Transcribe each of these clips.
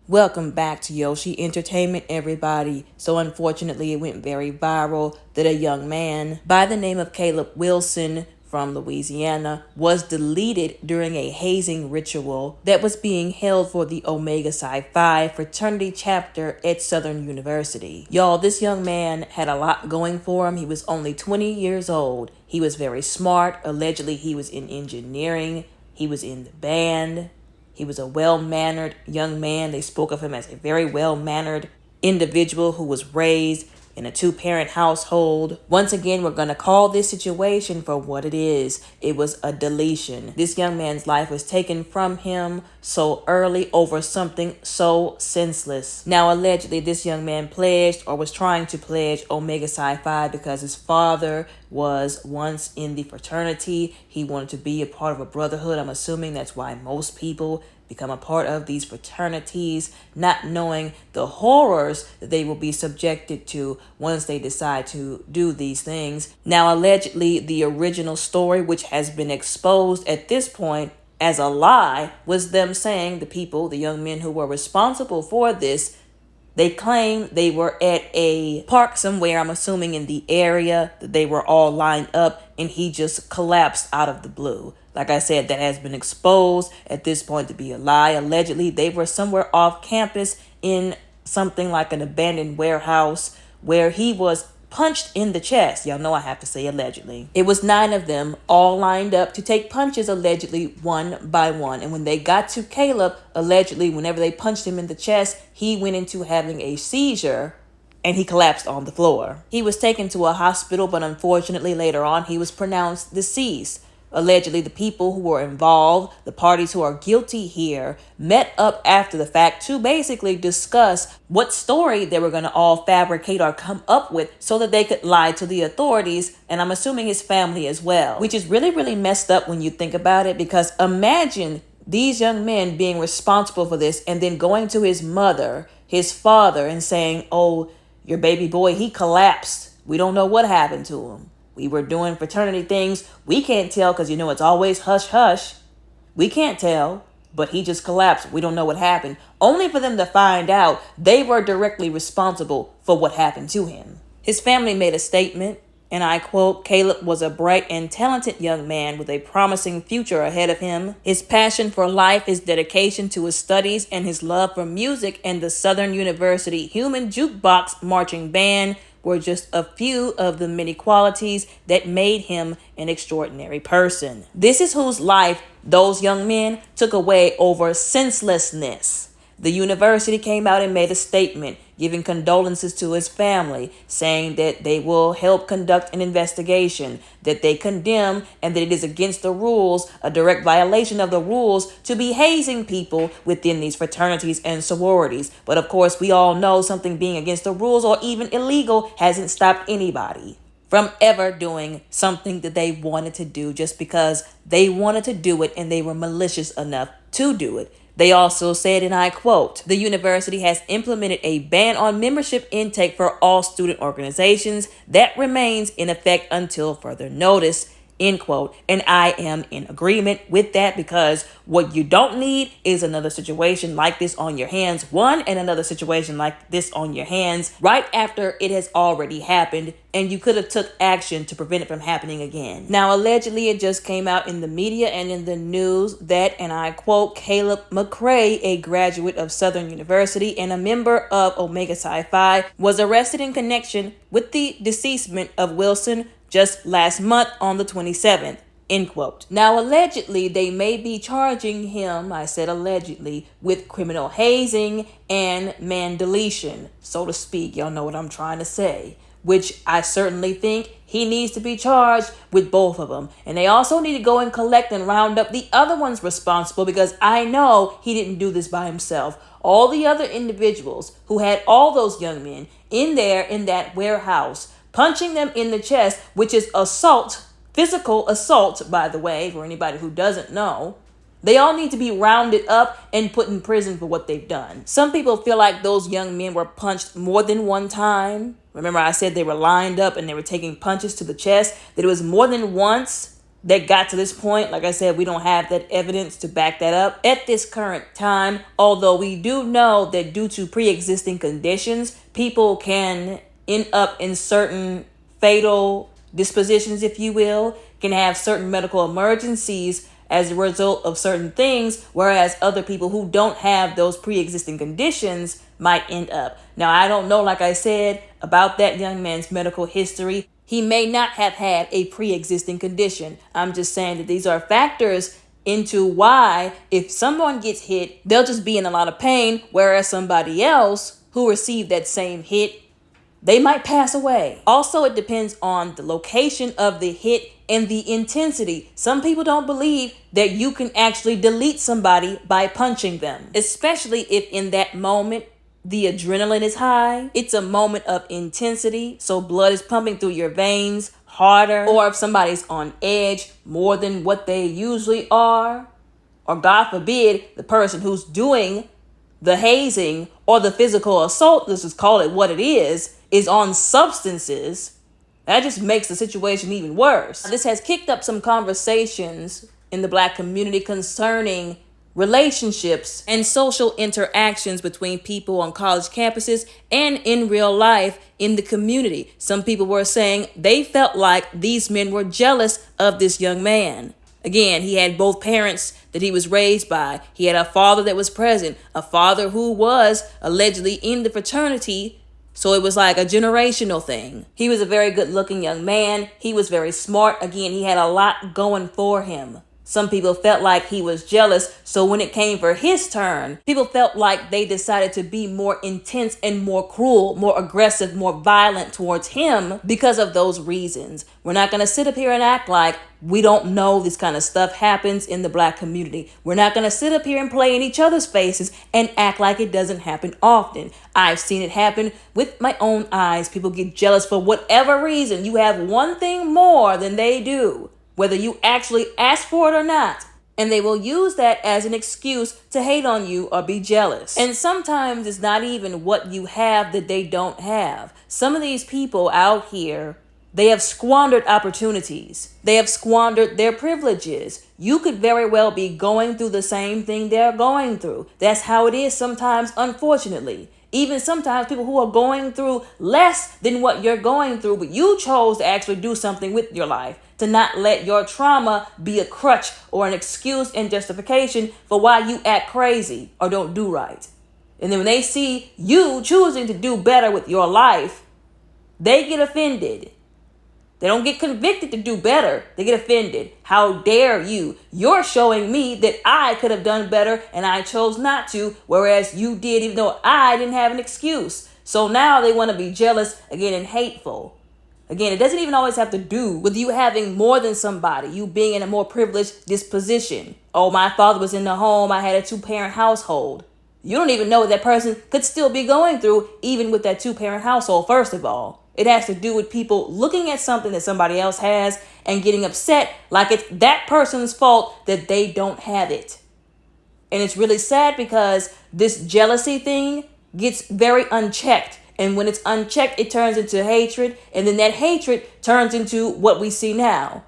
Welcome back to Yoshi Entertainment, everybody. So unfortunately, it went very viral that a young man by the name of Caleb Wilson from Louisiana was deleted during a hazing ritual that was being held for the Omega Psi Phi fraternity chapter at Southern University. Y'all, this young man had a lot going for him. He was only 20 years old. He was very smart. Allegedly, he was in engineering. He was in the band. He was a well-mannered young man. They spoke of him as a very well-mannered individual who was raised in a two-parent household. Once again, we're going to call this situation for what it is. It was a deletion. This young man's life was taken from him so early over something so senseless. Now, allegedly, this young man pledged or was trying to pledge Omega Psi Phi because his father was once in the fraternity. He wanted to be a part of a brotherhood. I'm assuming that's why most people become a part of these fraternities, not knowing the horrors that they will be subjected to once they decide to do these things. Now, allegedly, the original story, which has been exposed at this point as a lie, was them saying the young men who were responsible for this, they claim they were at a park somewhere, I'm assuming in the area, that they were all lined up and he just collapsed out of the blue. Like I said, that has been exposed at this point to be a lie. Allegedly, they were somewhere off campus in something like an abandoned warehouse where he was punched in the chest. Y'all know I have to say allegedly. It was 9 of them all lined up to take punches, allegedly, one by one. And when they got to Caleb, allegedly, whenever they punched him in the chest, he went into having a seizure and he collapsed on the floor. He was taken to a hospital, but unfortunately later on he was pronounced deceased. Allegedly, the people who were involved, the parties who are guilty here, met up after the fact to basically discuss what story they were going to all fabricate or come up with so that they could lie to the authorities, and I'm assuming his family as well, which is really, really messed up when you think about it, because imagine these young men being responsible for this and then going to his mother, his father, and saying, "Oh, your baby boy, he collapsed. We don't know what happened to him. We were doing fraternity things. We can't tell because, it's always hush, hush. We can't tell, but he just collapsed. We don't know what happened." Only for them to find out they were directly responsible for what happened to him. His family made a statement, and I quote, "Caleb was a bright and talented young man with a promising future ahead of him. His passion for life, his dedication to his studies, and his love for music and the Southern University Human Jukebox Marching Band were just a few of the many qualities that made him an extraordinary person." This is whose life those young men took away over senselessness. The university came out and made a statement giving condolences to his family, saying that they will help conduct an investigation, that they condemn, and that it is against the rules, a direct violation of the rules, to be hazing people within these fraternities and sororities. But of course, we all know something being against the rules or even illegal hasn't stopped anybody from ever doing something that they wanted to do just because they wanted to do it and they were malicious enough to do it. They also said, and I quote, "The university has implemented a ban on membership intake for all student organizations that remains in effect until further notice," end quote. And I am in agreement with that, because what you don't need is another situation like this on your hands. And another situation like this on your hands right after it has already happened, and you could have took action to prevent it from happening again. Now, allegedly, it just came out in the media and in the news that, and I quote, "Caleb McCrae, a graduate of Southern University and a member of Omega Psi Phi, was arrested in connection with the deceasement of Wilson just last month on the 27th, end quote. Now, allegedly, they may be charging him, I said allegedly, with criminal hazing and man deletion, so to speak. Y'all know what I'm trying to say, which I certainly think he needs to be charged with both of them. And they also need to go and collect and round up the other ones responsible, because I know he didn't do this by himself. All the other individuals who had all those young men in there in that warehouse, punching them in the chest, which is assault, physical assault, by the way, for anybody who doesn't know. They all need to be rounded up and put in prison for what they've done. Some people feel like those young men were punched more than one time. Remember, I said they were lined up and they were taking punches to the chest, that it was more than once. that got to this point. Like I said, we don't have that evidence to back that up at this current time, although we do know that due to pre-existing conditions, people can end up in certain fatal dispositions, if you will, can have certain medical emergencies as a result of certain things, whereas other people who don't have those pre-existing conditions might end up. Now, I don't know, like I said, about that young man's medical history. He may not have had a pre-existing condition. I'm just saying that these are factors into why if someone gets hit, they'll just be in a lot of pain, whereas somebody else who received that same hit, they might pass away. Also, it depends on the location of the hit and the intensity. Some people don't believe that you can actually delete somebody by punching them, especially if in that moment the adrenaline is high. It's a moment of intensity, so blood is pumping through your veins harder, or if somebody's on edge more than what they usually are, or God forbid, the person who's doing the hazing or the physical assault, let's just call it what it is on substances, that just makes the situation even worse. This has kicked up some conversations in the Black community concerning relationships and social interactions between people on college campuses and in real life in the community. Some people were saying they felt like these men were jealous of this young man. Again, he had both parents that he was raised by. He had a father that was present, a father who was allegedly in the fraternity. So it was like a generational thing. He was a very good looking young man. He was very smart. Again, he had a lot going for him. Some people felt like he was jealous. So when it came for his turn, people felt like they decided to be more intense and more cruel, more aggressive, more violent towards him because of those reasons. We're not going to sit up here and act like we don't know this kind of stuff happens in the Black community. We're not going to sit up here and play in each other's faces and act like it doesn't happen often. I've seen it happen with my own eyes. People get jealous for whatever reason. You have one thing more than they do, whether you actually ask for it or not. And they will use that as an excuse to hate on you or be jealous. And sometimes it's not even what you have that they don't have. Some of these people out here, they have squandered opportunities. They have squandered their privileges. You could very well be going through the same thing they're going through. That's how it is sometimes, unfortunately. Even sometimes people who are going through less than what you're going through, but you chose to actually do something with your life, to not let your trauma be a crutch or an excuse and justification for why you act crazy or don't do right. And then when they see you choosing to do better with your life, they get offended. They don't get convicted to do better. They get offended. How dare you? You're showing me that I could have done better and I chose not to, whereas you did, even though I didn't have an excuse. So now they want to be jealous again and hateful. Again, it doesn't even always have to do with you having more than somebody, you being in a more privileged disposition. Oh, my father was in the home. I had a 2-parent household. You don't even know what that person could still be going through, even with that 2-parent household, first of all. It has to do with people looking at something that somebody else has and getting upset like it's that person's fault that they don't have it. And it's really sad because this jealousy thing gets very unchecked. And when it's unchecked, it turns into hatred. And then that hatred turns into what we see now.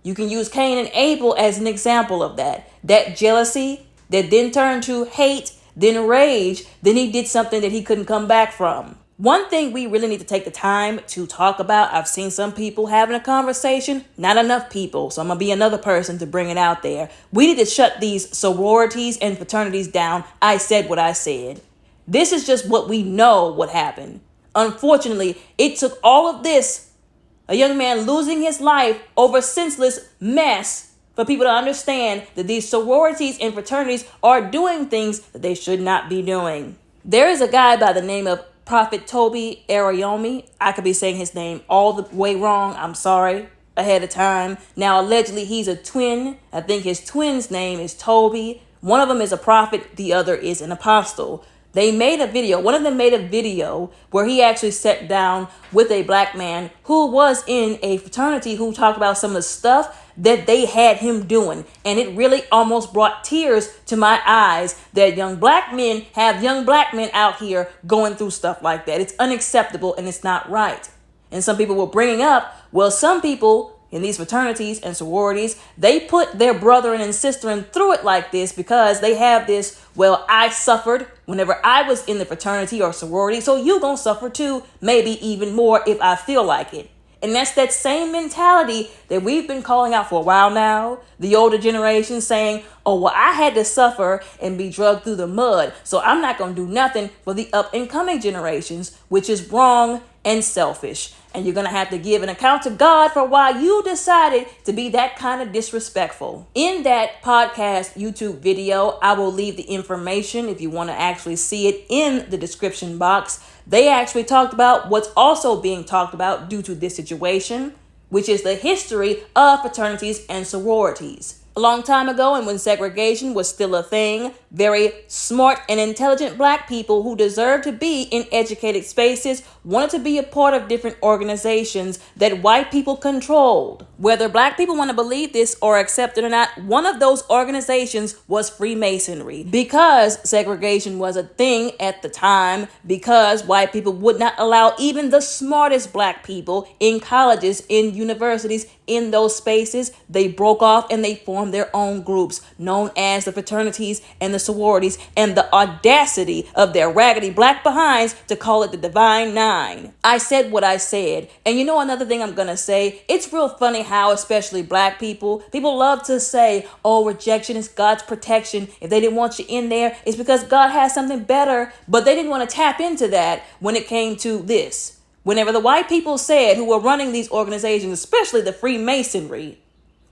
You can use Cain and Abel as an example of that. That jealousy that then turned to hate, then rage, then he did something that he couldn't come back from. One thing we really need to take the time to talk about, I've seen some people having a conversation, not enough people, so I'm going to be another person to bring it out there. We need to shut these sororities and fraternities down. I said what I said. This is just what we know what happened. Unfortunately, it took all of this, a young man losing his life over senseless mess, for people to understand that these sororities and fraternities are doing things that they should not be doing. There is a guy by the name of Prophet Tobi Arayomi. I could be saying his name all the way wrong. I'm sorry ahead of time. Now, allegedly, he's a twin. I think his twin's name is Toby. One of them is a prophet. The other is an apostle. They made a video. One of them made a video where he actually sat down with a black man who was in a fraternity who talked about some of the stuff that they had him doing. And it really almost brought tears to my eyes that young black men have young black men out here going through stuff like that. It's unacceptable and it's not right. And some people were bringing up, well, some people, in these fraternities and sororities, they put their brother and sister through it like this because they have this, well, I suffered whenever I was in the fraternity or sorority, so you gonna suffer too, maybe even more if I feel like it. And that's that same mentality that we've been calling out for a while now. The older generation saying, oh, well, I had to suffer and be drugged through the mud, so I'm not going to do nothing for the up and coming generations, which is wrong and selfish. And you're going to have to give an account to God for why you decided to be that kind of disrespectful. In that podcast YouTube video, I will leave the information if you want to actually see it in the description box. They actually talked about what's also being talked about due to this situation, which is the history of fraternities and sororities. A long time ago, and when segregation was still a thing, very smart and intelligent black people who deserved to be in educated spaces wanted to be a part of different organizations that white people controlled. Whether black people want to believe this or accept it or not, one of those organizations was Freemasonry. Because segregation was a thing at the time, because white people would not allow even the smartest black people in colleges, in universities, in those spaces, they broke off and they formed their own groups known as the fraternities and the sororities, and the audacity of their raggedy black behinds to call it the Divine Nine. I said what I said. And you know another thing I'm gonna say? It's real funny how especially black people love to say, oh, rejection is God's protection. If they didn't want you in there, it's because God has something better. But they didn't want to tap into that when it came to this. Whenever the white people said, who were running these organizations, especially the Freemasonry,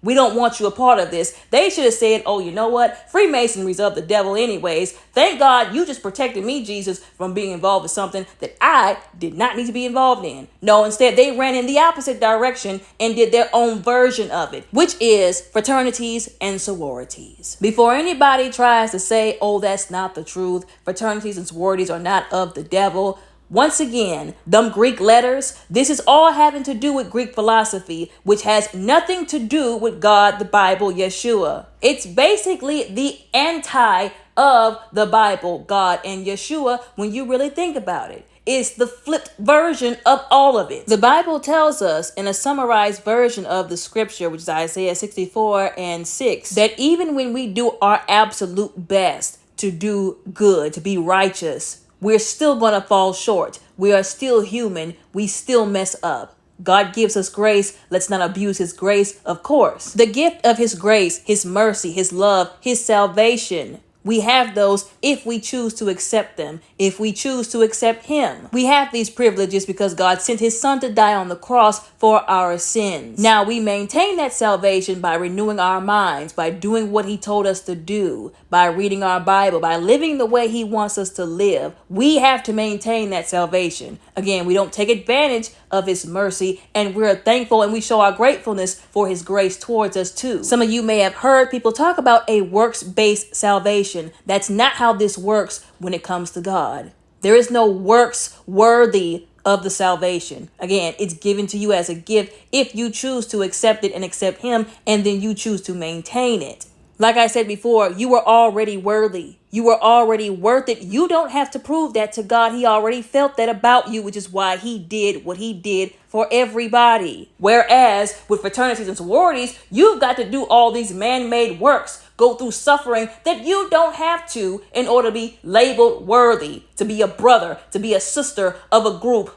we don't want you a part of this, they should have said, oh, you know what? Freemasonry's of the devil anyways. Thank God you just protected me, Jesus, from being involved with something that I did not need to be involved in. No, instead they ran in the opposite direction and did their own version of it, which is fraternities and sororities. Before anybody tries to say, oh, that's not the truth, fraternities and sororities are not of the devil, once again, them Greek letters, this is all having to do with Greek philosophy, which has nothing to do with God, the Bible, Yeshua. It's basically the anti of the Bible, God, and Yeshua when you really think about it. It's the flipped version of all of it. The Bible tells us in a summarized version of the scripture, which is Isaiah 64:6, that even when we do our absolute best to do good, to be righteous, we're still going to fall short. We are still human. We still mess up. God gives us grace. Let's not abuse his grace, of course. The gift of his grace, his mercy, his love, his salvation. We have those if we choose to accept them, if we choose to accept him. We have these privileges because God sent his son to die on the cross for our sins. Now we maintain that salvation by renewing our minds, by doing what he told us to do, by reading our Bible, by living the way he wants us to live. We have to maintain that salvation. Again, we don't take advantage of his mercy, and we're thankful and we show our gratefulness for his grace towards us too. Some of you may have heard people talk about a works-based salvation. That's not how this works when it comes to God. There is no works worthy of the salvation. Again, it's given to you as a gift if you choose to accept it and accept him, and then you choose to maintain it. Like I said before, you were already worthy. You were already worth it. You don't have to prove that to God. He already felt that about you, which is why he did what he did for everybody. Whereas with fraternities and sororities, you've got to do all these man-made works, go through suffering that you don't have to in order to be labeled worthy, to be a brother, to be a sister of a group,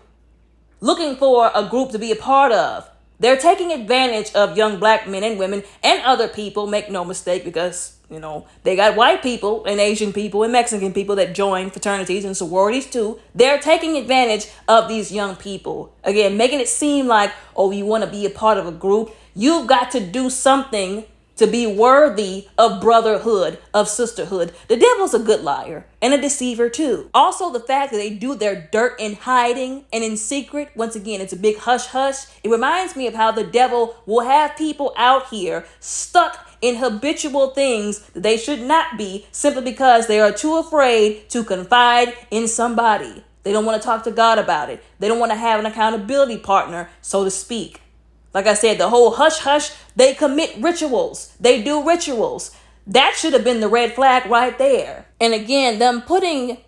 looking for a group to be a part of. They're taking advantage of young black men and women and other people, make no mistake, because, they got white people and Asian people and Mexican people that join fraternities and sororities too. They're taking advantage of these young people. Again, making it seem like, oh, you want to be a part of a group. You've got to do something to be worthy of brotherhood, of sisterhood. The devil's a good liar and a deceiver too. Also, the fact that they do their dirt in hiding and in secret, once again, it's a big hush hush. It reminds me of how the devil will have people out here stuck in habitual things that they should not be, simply because they are too afraid to confide in somebody. They don't want to talk to God about it. They don't want to have an accountability partner, so to speak. Like I said, the whole hush hush, they commit rituals. They do rituals. That should have been the red flag right there. And again, them putting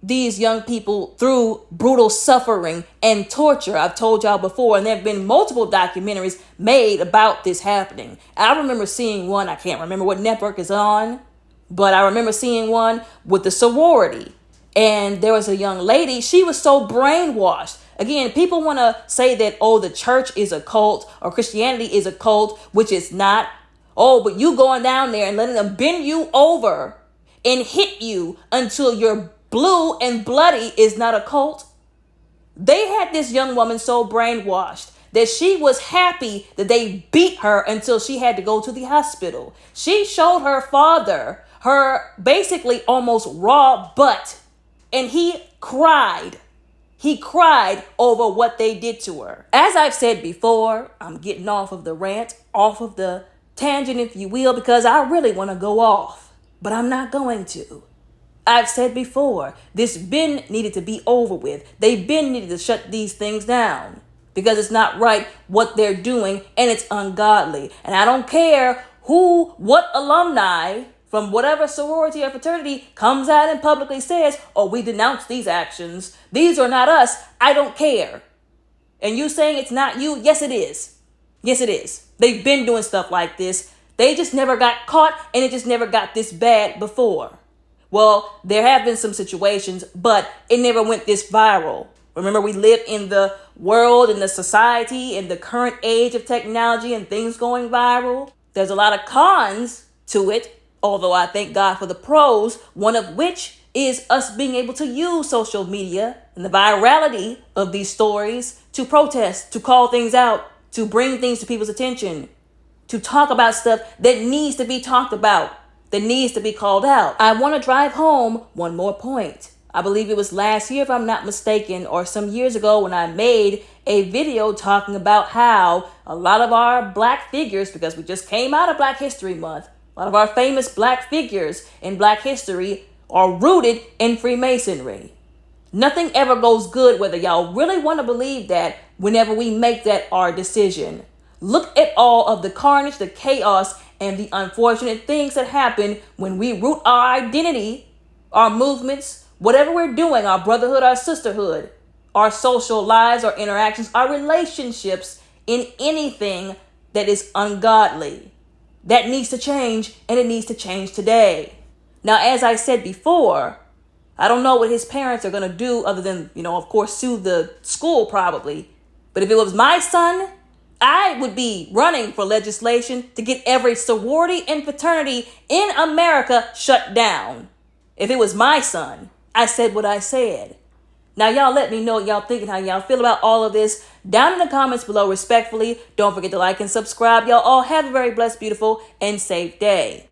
these young people through brutal suffering and torture. I've told y'all before, and there have been multiple documentaries made about this happening. I remember seeing one, I can't remember what network it's on, but I remember seeing one with the sorority. And there was a young lady, she was so brainwashed. Again, people want to say that, oh, the church is a cult or Christianity is a cult, which it's not. Oh, but you going down there and letting them bend you over and hit you until you're blue and bloody is not a cult. They had this young woman so brainwashed that she was happy that they beat her until she had to go to the hospital. She showed her father her basically almost raw butt, and he cried. He cried over what they did to her. As I've said before, I'm getting off of the rant, off of the tangent, if you will, because I really want to go off, but I'm not going to. I've said before, this bin needed to be over with. They've been needed to shut these things down because it's not right what they're doing and it's ungodly. And I don't care what alumni from whatever sorority or fraternity comes out and publicly says, oh, we denounce these actions. These are not us. I don't care. And you saying it's not you? Yes, it is. Yes, it is. They've been doing stuff like this. They just never got caught and it just never got this bad before. Well, there have been some situations, but it never went this viral. Remember, we live in the world, in the society, in the current age of technology and things going viral. There's a lot of cons to it, although I thank God for the pros, one of which is us being able to use social media and the virality of these stories to protest, to call things out, to bring things to people's attention, to talk about stuff that needs to be talked about, that needs to be called out. I want to drive home one more point. I believe it was last year, if I'm not mistaken, or some years ago when I made a video talking about how a lot of our black figures, because we just came out of Black History Month, a lot of our famous black figures in black history are rooted in Freemasonry. Nothing ever goes good, whether y'all really want to believe that, whenever we make that our decision. Look at all of the carnage, the chaos, and the unfortunate things that happen when we root our identity, our movements, whatever we're doing, our brotherhood, our sisterhood, our social lives, our interactions, our relationships, in anything that is ungodly. That needs to change, and it needs to change today. Now, as I said before, I don't know what his parents are going to do other than, of course, sue the school probably. But if it was my son, I would be running for legislation to get every sorority and fraternity in America shut down. If it was my son, I said what I said. Now, y'all let me know what y'all thinking, how y'all feel about all of this down in the comments below respectfully. Don't forget to like and subscribe. Y'all all have a very blessed, beautiful, and safe day.